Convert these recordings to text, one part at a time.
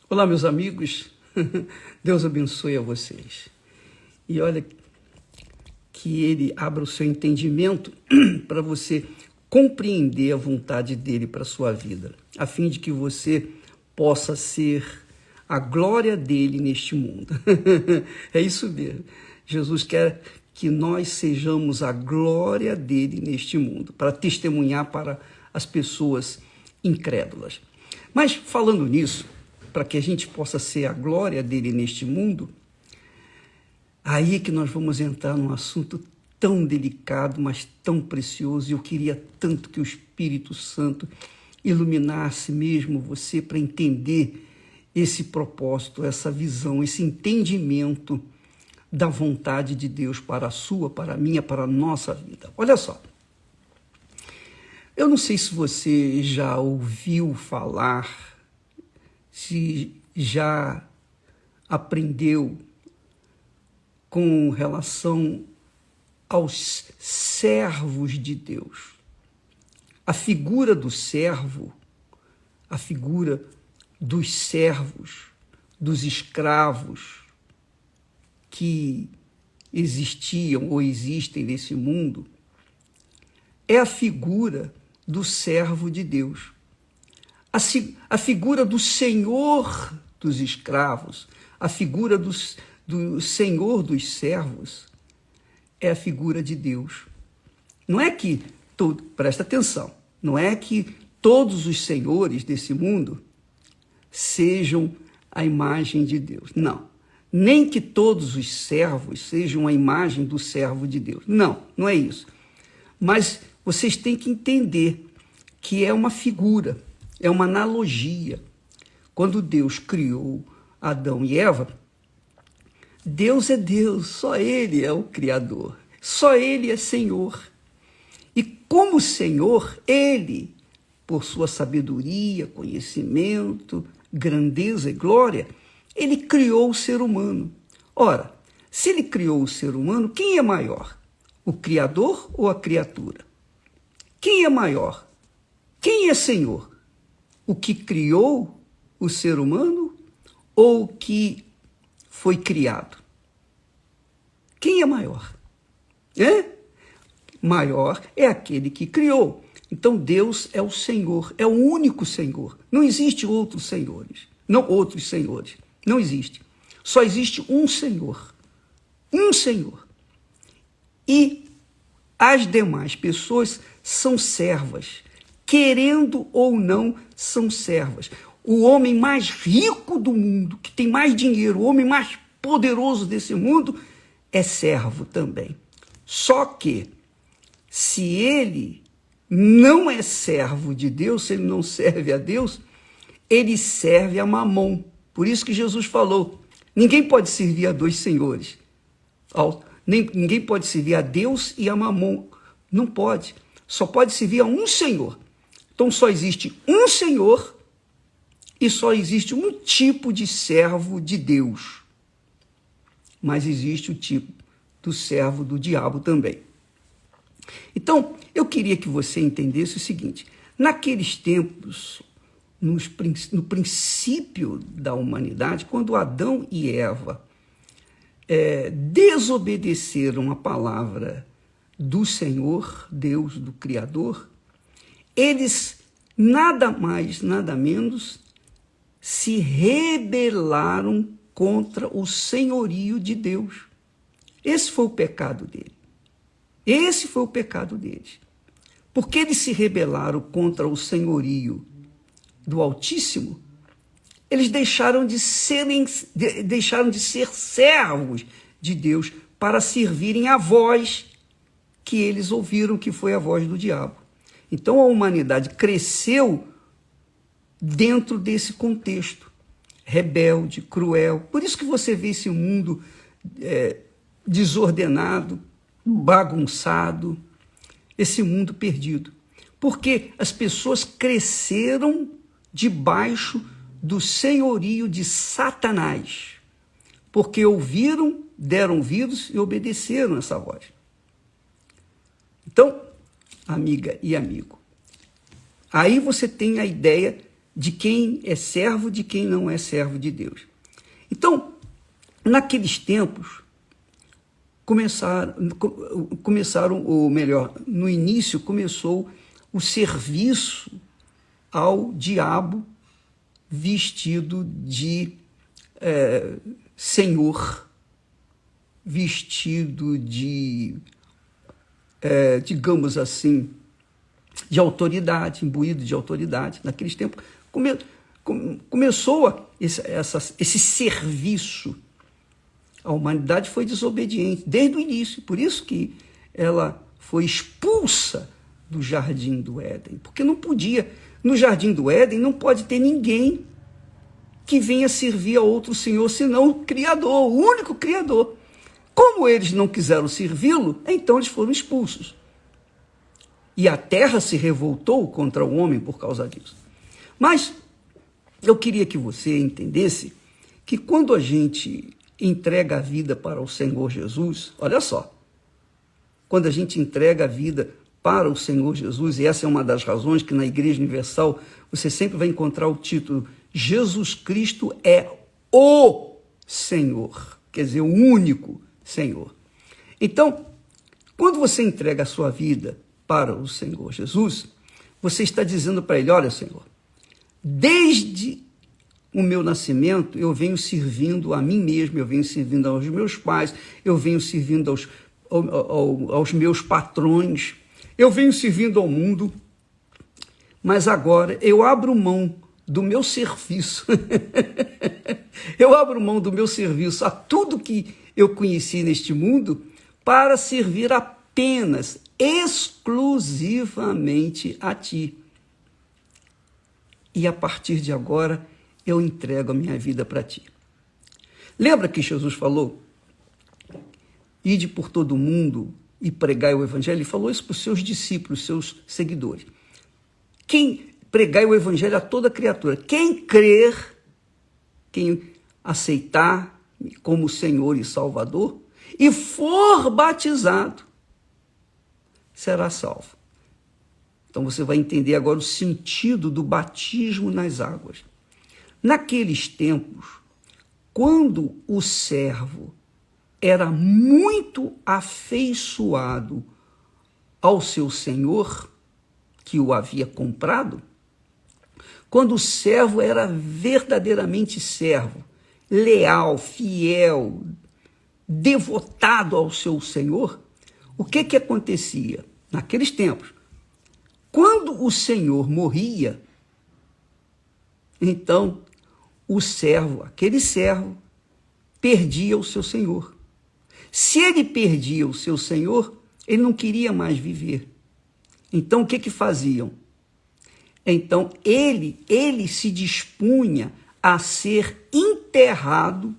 Olá, meus amigos. Deus abençoe a vocês. E olha, que Ele abra o seu entendimento para você compreender a vontade dEle para a sua vida, a fim de que você possa ser a glória dEle neste mundo. É isso mesmo. Jesus quer que nós sejamos a glória dEle neste mundo, para testemunhar para as pessoas incrédulas. Mas, falando nisso, para que a gente possa ser a glória dele neste mundo, aí que nós vamos entrar num assunto tão delicado, mas tão precioso, e eu queria tanto que o Espírito Santo iluminasse mesmo você para entender esse propósito, essa visão, esse entendimento da vontade de Deus para a sua, para a minha, para a nossa vida. Olha só, eu não sei se você já ouviu falar, se já aprendeu com relação aos servos de Deus. A figura do servo, a figura dos servos, dos escravos que existiam ou existem nesse mundo, é a figura do servo de Deus. A figura do Senhor dos escravos, a figura do Senhor dos servos, é a figura de Deus. Não é que, presta atenção, não é que todos os senhores desse mundo sejam a imagem de Deus. Não. Nem que todos os servos sejam a imagem do servo de Deus. Não, não é isso. Mas vocês têm que entender que é uma figura, é uma analogia. Quando Deus criou Adão e Eva, Deus é Deus, só Ele é o Criador, só Ele é Senhor. E como Senhor, Ele, por sua sabedoria, conhecimento, grandeza e glória, Ele criou o ser humano. Ora, se Ele criou o ser humano, quem é maior? O Criador ou a criatura? Quem é maior? Quem é Senhor? O que criou o ser humano ou o que foi criado? Quem é maior? Maior é aquele que criou. Então Deus é o Senhor, é o único Senhor. Não existe outros senhores. Não existe. Só existe um Senhor. Um Senhor. E as demais pessoas são servas. Querendo ou não, são servas. O homem mais rico do mundo, que tem mais dinheiro, o homem mais poderoso desse mundo, é servo também. Só que, se ele não é servo de Deus, se ele não serve a Deus, ele serve a Mamon. Por isso que Jesus falou, ninguém pode servir a dois senhores. Ninguém pode servir a Deus e a Mamon. Não pode. Só pode servir a um Senhor. Então só existe um Senhor e só existe um tipo de servo de Deus. Mas existe o tipo do servo do diabo também. Então, eu queria que você entendesse o seguinte, naqueles tempos, no princípio da humanidade, quando Adão e Eva desobedeceram a palavra do Senhor, Deus, do Criador, eles nada mais, nada menos se rebelaram contra o senhorio de Deus. Esse foi o pecado dele. Esse foi o pecado deles. Porque eles se rebelaram contra o senhorio do Altíssimo, eles deixaram de ser servos de Deus para servirem a voz que eles ouviram, que foi a voz do diabo. Então a humanidade cresceu dentro desse contexto, rebelde, cruel. Por isso que você vê esse mundo desordenado, bagunçado, esse mundo perdido. Porque as pessoas cresceram debaixo do senhorio de Satanás, porque ouviram, deram ouvidos e obedeceram essa voz. Então, amiga e amigo, aí você tem a ideia de quem é servo, de quem não é servo de Deus. Então, naqueles tempos, começaram, ou melhor, no início começou o serviço ao diabo vestido de senhor, vestido de, digamos assim, de autoridade, imbuído de autoridade. Naqueles tempos começou esse serviço. A humanidade foi desobediente desde o início, por isso que ela foi expulsa do Jardim do Éden, porque não podia, no Jardim do Éden não pode ter ninguém que venha servir a outro senhor, senão o Criador, o único Criador. Como eles não quiseram servi-lo, então eles foram expulsos. E a terra se revoltou contra o homem por causa disso. Mas eu queria que você entendesse que quando a gente entrega a vida para o Senhor Jesus, olha só, quando a gente entrega a vida para o Senhor Jesus, e essa é uma das razões que na Igreja Universal você sempre vai encontrar o título Jesus Cristo é o Senhor, quer dizer, o único Senhor. Então, quando você entrega a sua vida para o Senhor Jesus, você está dizendo para ele, olha, Senhor, desde o meu nascimento, eu venho servindo a mim mesmo, eu venho servindo aos meus pais, eu venho servindo aos meus patrões, eu venho servindo ao mundo, mas agora eu abro mão do meu serviço, eu abro mão do meu serviço a tudo que eu conheci neste mundo para servir apenas, exclusivamente a Ti. E a partir de agora, eu entrego a minha vida para Ti. Lembra que Jesus falou? Ide por todo o mundo e pregai o Evangelho. Ele falou isso para os seus discípulos, seus seguidores. Pregai o Evangelho a toda criatura. Quem crer, quem aceitar como Senhor e Salvador e for batizado, será salvo. Então você vai entender agora o sentido do batismo nas águas. Naqueles tempos, quando o servo era muito afeiçoado ao seu senhor, que o havia comprado, quando o servo era verdadeiramente servo, leal, fiel, devotado ao seu senhor, o que acontecia? Naqueles tempos, quando o senhor morria, então o servo, aquele servo, perdia o seu senhor. Se ele perdia o seu senhor, ele não queria mais viver. Então o que faziam? Então ele se dispunha a ser enterrado,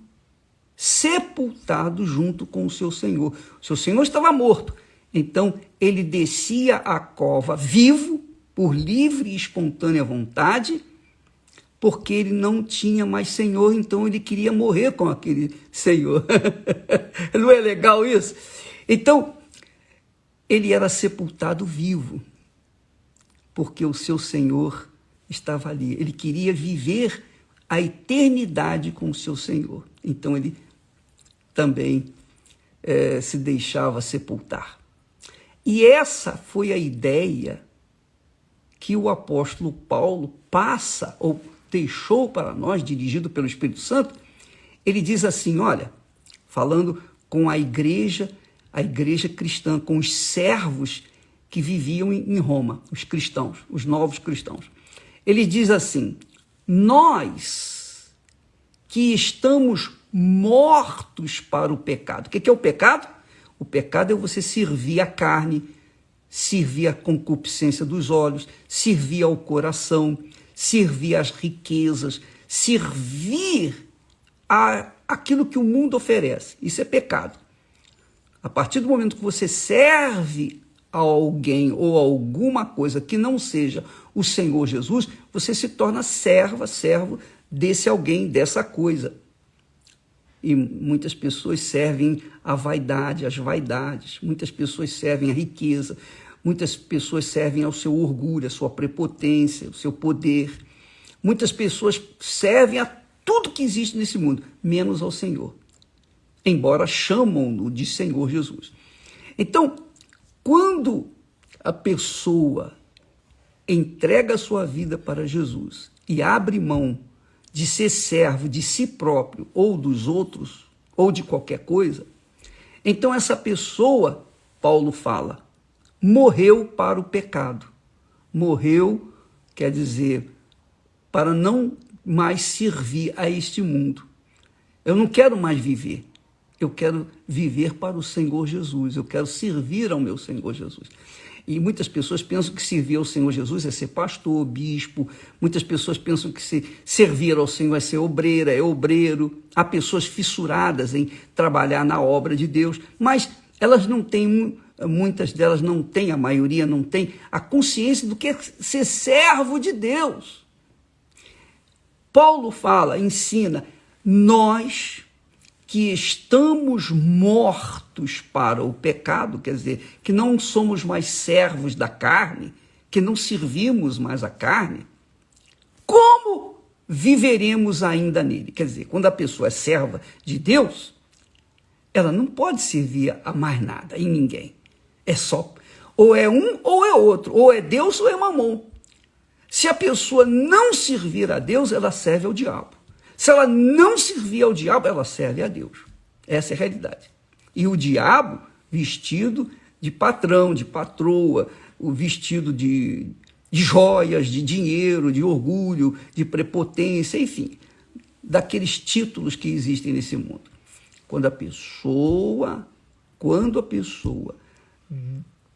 sepultado junto com o seu senhor. O seu senhor estava morto. Então ele descia a cova vivo, por livre e espontânea vontade, porque ele não tinha mais senhor, então ele queria morrer com aquele senhor. Não é legal isso? Então, ele era sepultado vivo, porque o seu senhor estava ali. Ele queria viver a eternidade com o seu senhor. Então, ele também se deixava sepultar. E essa foi a ideia que o apóstolo Paulo passa, ou deixou para nós, dirigido pelo Espírito Santo. Ele diz assim, olha, falando com a igreja cristã, com os servos que viviam em Roma, os cristãos, os novos cristãos. Ele diz assim, nós que estamos mortos para o pecado. O que é o pecado? O pecado é você servir a carne, servir a concupiscência dos olhos, servir ao coração, servir às riquezas, servir aquilo que o mundo oferece. Isso é pecado. A partir do momento que você serve a alguém ou a alguma coisa que não seja o Senhor Jesus, você se torna servo desse alguém, dessa coisa. E muitas pessoas servem a vaidade, as vaidades. Muitas pessoas servem a riqueza. Muitas pessoas servem ao seu orgulho, à sua prepotência, ao seu poder. Muitas pessoas servem a tudo que existe nesse mundo, menos ao Senhor, embora chamam-no de Senhor Jesus. Então, quando a pessoa entrega a sua vida para Jesus e abre mão de ser servo de si próprio ou dos outros, ou de qualquer coisa, então essa pessoa, Paulo fala, morreu para o pecado. Morreu, quer dizer, para não mais servir a este mundo. Eu não quero mais viver. Eu quero viver para o Senhor Jesus. Eu quero servir ao meu Senhor Jesus. E muitas pessoas pensam que servir ao Senhor Jesus é ser pastor, bispo. Muitas pessoas pensam que servir ao Senhor é ser obreira, é obreiro. Há pessoas fissuradas em trabalhar na obra de Deus, mas elas não têm, muitas delas não têm, a maioria não tem, a consciência do que é ser servo de Deus. Paulo fala, ensina, nós que estamos mortos para o pecado, quer dizer, que não somos mais servos da carne, que não servimos mais a carne, como viveremos ainda nele? Quer dizer, quando a pessoa é serva de Deus, ela não pode servir a mais nada, em ninguém. É só, ou é um ou é outro, ou é Deus ou é Mamon. Se a pessoa não servir a Deus, ela serve ao diabo. Se ela não servir ao diabo, ela serve a Deus. Essa é a realidade. E o diabo, vestido de patrão, de patroa, o vestido de joias, de dinheiro, de orgulho, de prepotência, enfim, daqueles títulos que existem nesse mundo. Quando a pessoa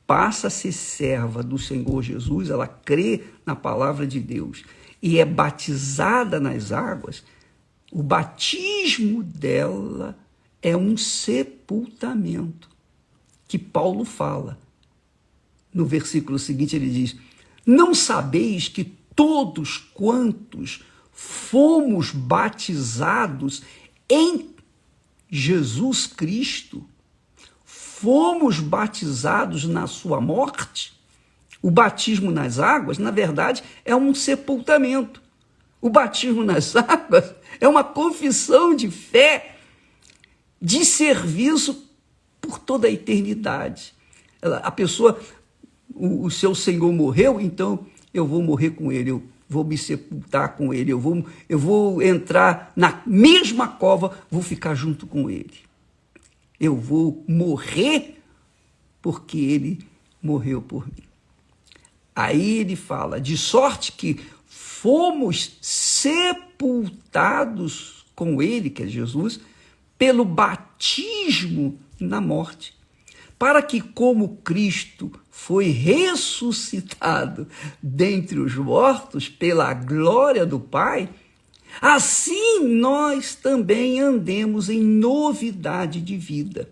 passa a ser serva do Senhor Jesus, ela crê na palavra de Deus e é batizada nas águas, o batismo dela é um sepultamento, que Paulo fala. No versículo seguinte ele diz, não sabeis que todos quantos fomos batizados em Jesus Cristo, fomos batizados na sua morte? O batismo nas águas, na verdade, é um sepultamento. O batismo nas águas é uma confissão de fé, de serviço por toda a eternidade. A pessoa, o seu Senhor morreu, então eu vou morrer com ele, eu vou me sepultar com ele, eu vou entrar na mesma cova, vou ficar junto com ele. Eu vou morrer porque ele morreu por mim. Aí ele fala, de sorte que fomos sepultados com ele, que é Jesus, pelo batismo na morte, para que, como Cristo foi ressuscitado dentre os mortos pela glória do Pai, assim nós também andemos em novidade de vida.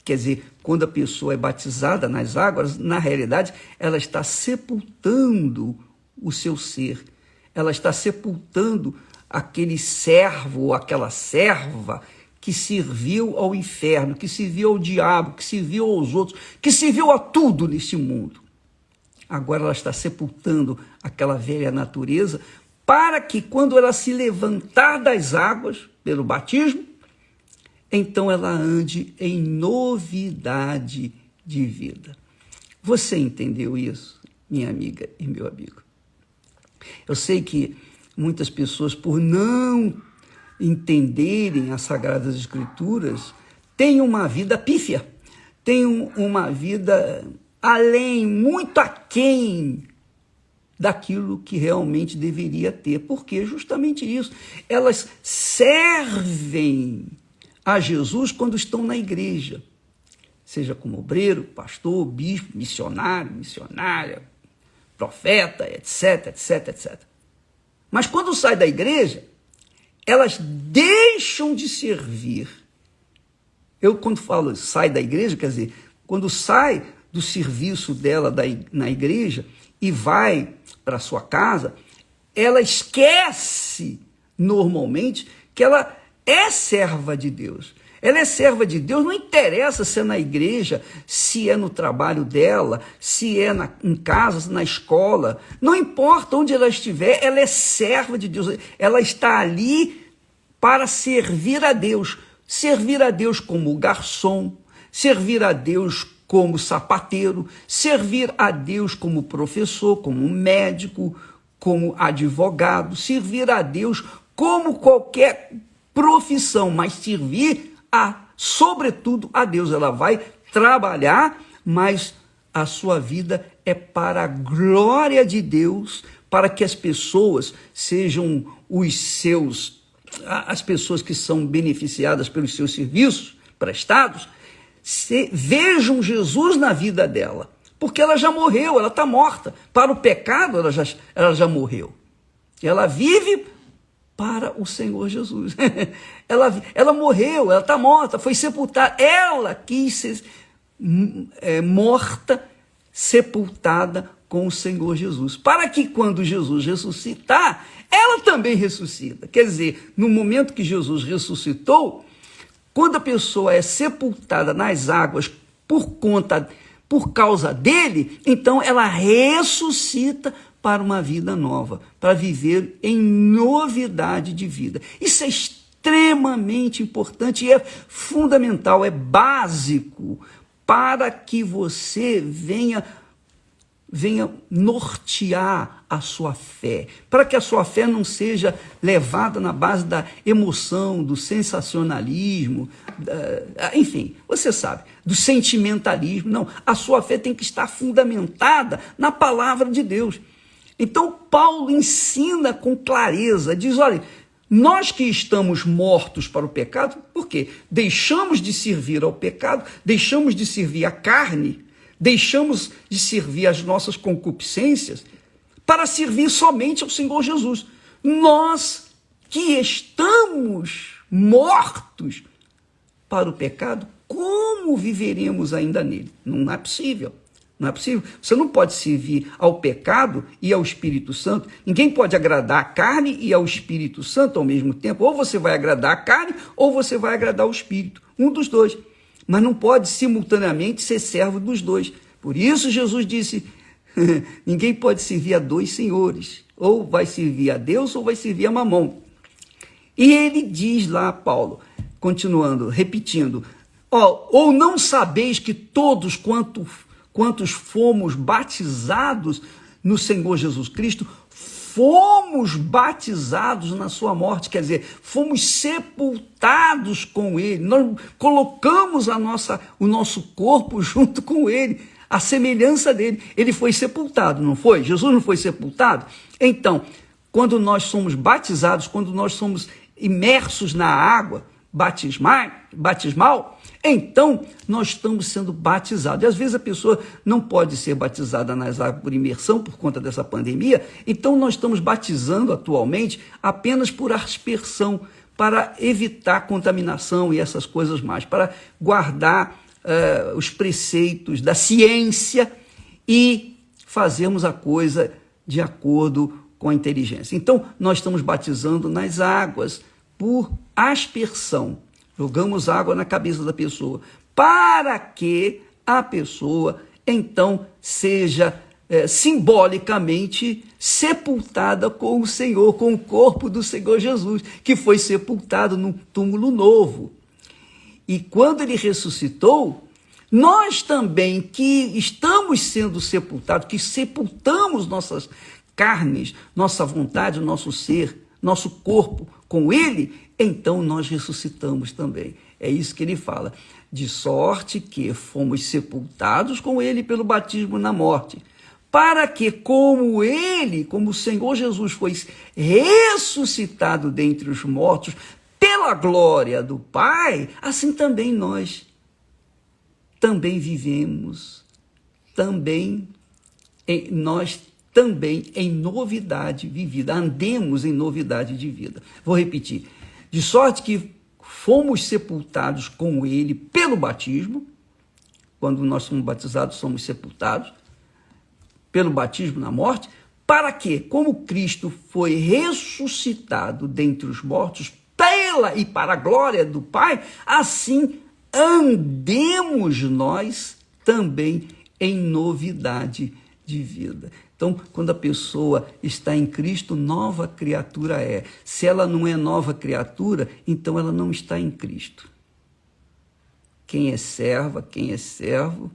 Quer dizer, quando a pessoa é batizada nas águas, na realidade, ela está sepultando o seu ser. Ela está sepultando aquele servo ou aquela serva que serviu ao inferno, que serviu ao diabo, que serviu aos outros, que serviu a tudo neste mundo. Agora ela está sepultando aquela velha natureza para que, quando ela se levantar das águas pelo batismo, então ela ande em novidade de vida. Você entendeu isso, minha amiga e meu amigo? Eu sei que muitas pessoas, por não entenderem as Sagradas Escrituras, têm uma vida pífia, têm uma vida além, muito aquém daquilo que realmente deveria ter. Porque justamente isso, elas servem a Jesus quando estão na igreja, seja como obreiro, pastor, bispo, missionário, missionária, profeta, etc, etc, etc. Mas quando sai da igreja, elas deixam de servir. Eu, quando falo sai da igreja, quer dizer, quando sai do serviço dela na igreja e vai para sua casa, ela esquece normalmente que ela é serva de Deus. Ela é serva de Deus, não interessa se é na igreja, se é no trabalho dela, se é em casa, na escola, não importa onde ela estiver, ela é serva de Deus, ela está ali para servir a Deus como garçom, servir a Deus como sapateiro, servir a Deus como professor, como médico, como advogado, servir a Deus como qualquer profissão, mas servir sobretudo a Deus. Ela vai trabalhar, mas a sua vida é para a glória de Deus, para que as pessoas sejam as pessoas que são beneficiadas pelos seus serviços prestados, vejam Jesus na vida dela, porque ela já morreu, ela está morta. Para o pecado, ela já morreu. Ela vive para o Senhor Jesus. Ela morreu, ela está morta, foi sepultada. Ela quis ser morta, sepultada com o Senhor Jesus, para que quando Jesus ressuscitar, ela também ressuscita. Quer dizer, no momento que Jesus ressuscitou, quando a pessoa é sepultada nas águas por causa dele, então ela ressuscita para uma vida nova, para viver em novidade de vida. Isso é extremamente importante e é fundamental, é básico para que você venha nortear a sua fé, para que a sua fé não seja levada na base da emoção, do sensacionalismo, enfim, você sabe, do sentimentalismo. Não, a sua fé tem que estar fundamentada na palavra de Deus. Então Paulo ensina com clareza, diz, olha, nós que estamos mortos para o pecado, por quê? Deixamos de servir ao pecado, deixamos de servir à carne, deixamos de servir às nossas concupiscências para servir somente ao Senhor Jesus. Nós que estamos mortos para o pecado, como viveremos ainda nele? Não é possível. Não é possível. Você não pode servir ao pecado e ao Espírito Santo. Ninguém pode agradar a carne e ao Espírito Santo ao mesmo tempo. Ou você vai agradar a carne ou você vai agradar o Espírito. Um dos dois. Mas não pode simultaneamente ser servo dos dois. Por isso Jesus disse, ninguém pode servir a dois senhores. Ou vai servir a Deus ou vai servir a Mamon. E ele diz lá, Paulo, continuando, repetindo, ou não sabeis que todos quantos fomos batizados no Senhor Jesus Cristo, fomos batizados na sua morte, quer dizer, fomos sepultados com ele, nós colocamos o nosso corpo junto com ele, a semelhança dele. Ele foi sepultado, não foi? Jesus não foi sepultado? Então, quando nós somos batizados, quando nós somos imersos na água batismal, então nós estamos sendo batizados. E às vezes a pessoa não pode ser batizada nas águas por imersão por conta dessa pandemia, então nós estamos batizando atualmente apenas por aspersão, para evitar contaminação e essas coisas mais, para guardar os preceitos da ciência e fazermos a coisa de acordo com a inteligência. Então nós estamos batizando nas águas por aspersão. Jogamos água na cabeça da pessoa, para que a pessoa, então, seja simbolicamente sepultada com o Senhor, com o corpo do Senhor Jesus, que foi sepultado num túmulo novo. E quando ele ressuscitou, nós também, que estamos sendo sepultados, que sepultamos nossas carnes, nossa vontade, nosso ser, nosso corpo com ele, então nós ressuscitamos também. É isso que ele fala. De sorte que fomos sepultados com ele pelo batismo na morte, para que como o Senhor Jesus foi ressuscitado dentre os mortos, pela glória do Pai, assim também nós também vivemos, nós também em novidade de vida, andemos em novidade de vida. Vou repetir. De sorte que fomos sepultados com ele pelo batismo, quando nós somos batizados, somos sepultados, pelo batismo na morte, para que, como Cristo foi ressuscitado dentre os mortos pela e para a glória do Pai, assim andemos nós também em novidade de vida. Então, quando a pessoa está em Cristo, nova criatura é. Se ela não é nova criatura, então ela não está em Cristo. Quem é serva, quem é servo,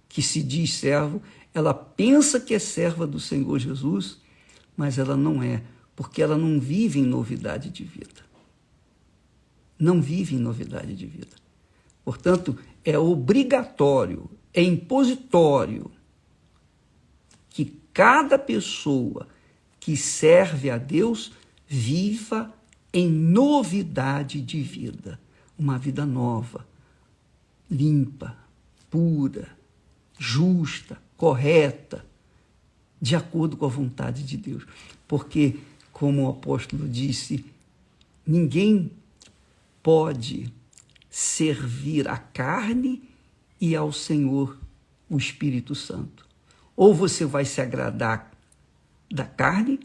que se diz servo, ela pensa que é serva do Senhor Jesus, mas ela não é, porque ela não vive em novidade de vida. Não vive em novidade de vida. Portanto, é obrigatório, é impositório que cada pessoa que serve a Deus viva em novidade de vida. Uma vida nova, limpa, pura, justa, correta, de acordo com a vontade de Deus. Porque, como o apóstolo disse, ninguém pode servir à carne e ao Senhor, o Espírito Santo. Ou você vai se agradar da carne,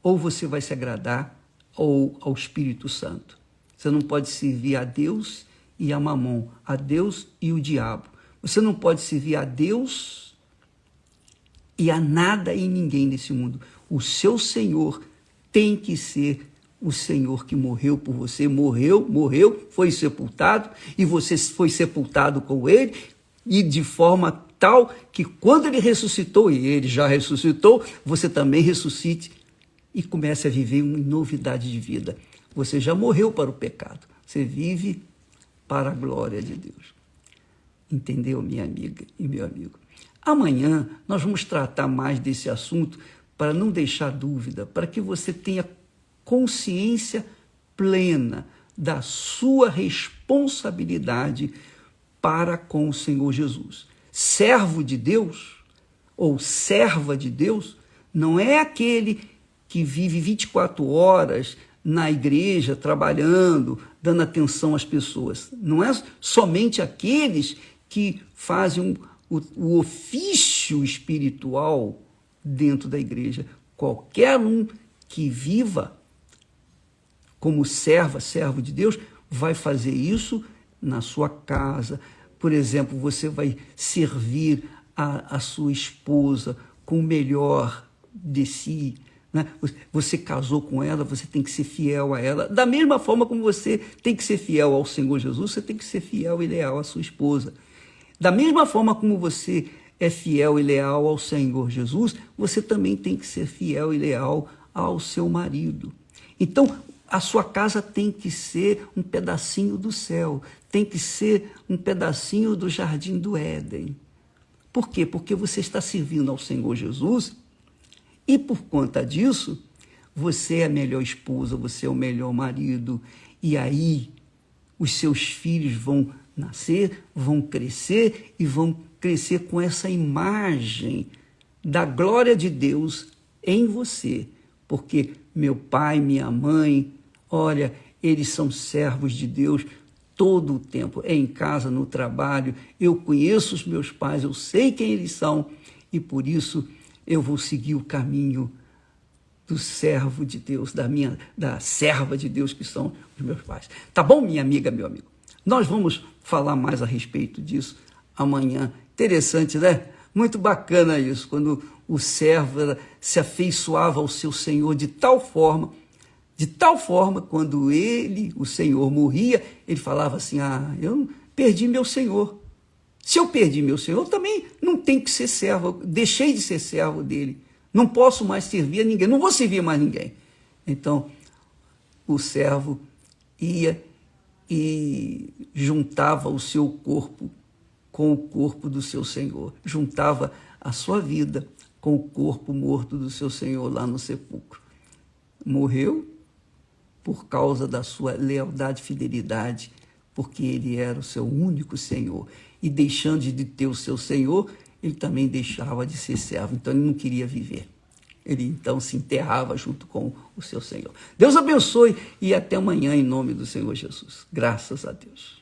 ou você vai se agradar ao Espírito Santo. Você não pode servir a Deus e a Mamon, a Deus e o diabo. Você não pode servir a Deus e a nada e ninguém nesse mundo. O seu Senhor tem que ser o Senhor que morreu por você, morreu, foi sepultado, e você foi sepultado com ele, e de forma tal que quando ele ressuscitou, e ele já ressuscitou, você também ressuscite e comece a viver em novidade de vida. Você já morreu para o pecado, você vive para a glória de Deus. Entendeu, minha amiga e meu amigo? Amanhã nós vamos tratar mais desse assunto para não deixar dúvida, para que você tenha consciência plena da sua responsabilidade para com o Senhor Jesus. Servo de Deus ou serva de Deus não é aquele que vive 24 horas na igreja, trabalhando, dando atenção às pessoas. Não é somente aqueles que fazem o ofício espiritual dentro da igreja. Qualquer um que viva como servo de Deus, vai fazer isso na sua casa. Por exemplo, você vai servir a sua esposa com o melhor de si, né? Você casou com ela, você tem que ser fiel a ela. Da mesma forma como você tem que ser fiel ao Senhor Jesus, você tem que ser fiel e leal à sua esposa. Da mesma forma como você é fiel e leal ao Senhor Jesus, você também tem que ser fiel e leal ao seu marido. Então, a sua casa tem que ser um pedacinho do céu, tem que ser um pedacinho do jardim do Éden. Por quê? Porque você está servindo ao Senhor Jesus e, por conta disso, você é a melhor esposa, você é o melhor marido. E aí, os seus filhos vão nascer, vão crescer e vão crescer com essa imagem da glória de Deus em você. Porque meu pai, minha mãe, olha, eles são servos de Deus todo o tempo, é em casa, no trabalho. Eu conheço os meus pais, eu sei quem eles são, e por isso eu vou seguir o caminho do servo de Deus, da serva de Deus que são os meus pais. Tá bom, minha amiga, meu amigo? Nós vamos falar mais a respeito disso amanhã. Interessante, né? Muito bacana isso, quando o servo se afeiçoava ao seu Senhor de tal forma, quando ele, o Senhor, morria, ele falava assim, eu perdi meu Senhor. Se eu perdi meu Senhor, eu também não tenho que ser servo, eu deixei de ser servo dele. Não posso mais servir a ninguém, não vou servir mais ninguém. Então, o servo ia e juntava o seu corpo com o corpo do seu Senhor. Juntava a sua vida com o corpo morto do seu Senhor lá no sepulcro. Morreu por causa da sua lealdade e fidelidade, porque ele era o seu único Senhor. E deixando de ter o seu Senhor, ele também deixava de ser servo. Então, ele não queria viver. Ele, então, se enterrava junto com o seu Senhor. Deus abençoe e até amanhã, em nome do Senhor Jesus. Graças a Deus.